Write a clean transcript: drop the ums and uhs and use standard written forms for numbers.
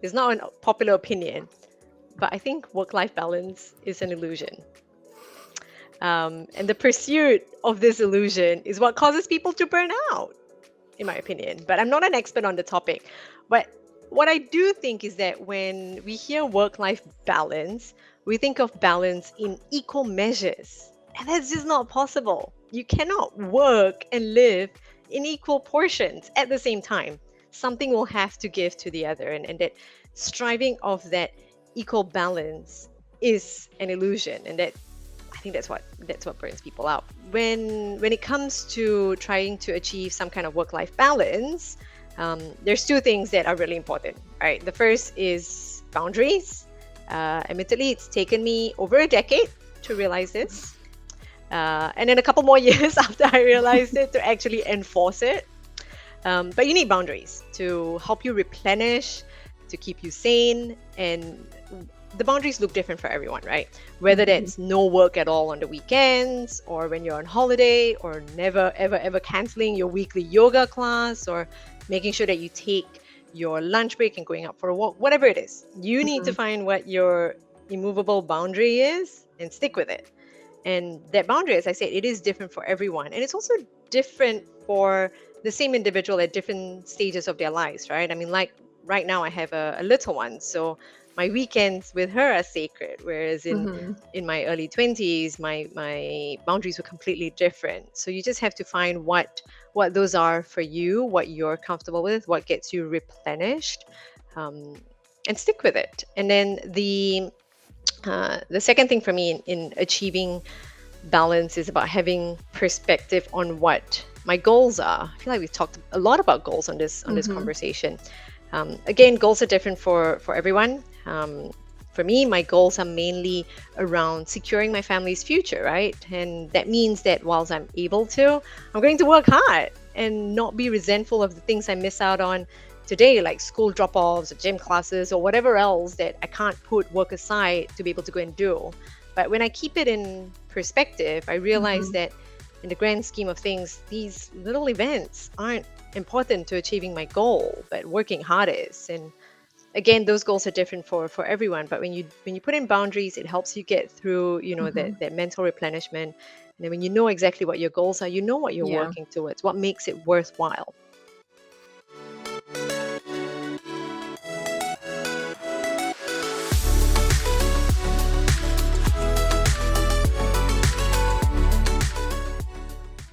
It's not a popular opinion, but I think work-life balance is an illusion. And the pursuit of this illusion is what causes people to burn out, in my opinion. But I'm not an expert on the topic. But what I do think is that when we hear work-life balance, we think of balance in equal measures. And that's just not possible. You cannot work and live in equal portions at the same time. Something will have to give to the other. And that striving of that equal balance is an illusion. And that I think that's what burns people out. When it comes to trying to achieve some kind of work-life balance, there's two things that are really important. Right, the first is boundaries. Admittedly, it's taken me over a decade to realize this, and then a couple more years after I realized it to actually enforce it. But you need boundaries to help you replenish, to keep you sane, and the boundaries look different for everyone, right? Whether that's no work at all on the weekends, or when you're on holiday, or never ever canceling your weekly yoga class, or making sure that you take your lunch break and going out for a walk, whatever it is. You need to find what your immovable boundary is and stick with it. And that boundary, as I said, it is different for everyone. And it's also different for the same individual at different stages of their lives, right? I mean, like right now I have a little one, so my weekends with her are sacred, whereas in my early 20s, my boundaries were completely different. So you just have to find what those are for you, what you're comfortable with, what gets you replenished, and stick with it. And then the second thing for me in achieving balance is about having perspective on what my goals are. I feel like we've talked a lot about goals on this conversation. Again, goals are different for everyone. For me, my goals are mainly around securing my family's future, right? And that means that whilst I'm able to, I'm going to work hard and not be resentful of the things I miss out on today, like school drop-offs or gym classes or whatever else that I can't put work aside to be able to go and do. But when I keep it in perspective, I realize that in the grand scheme of things, these little events aren't important to achieving my goal, but working hard is. And again, those goals are different for everyone, but when you put in boundaries, it helps you get through that mental replenishment. And then when you know exactly what your goals are, you know what you're working towards, what makes it worthwhile.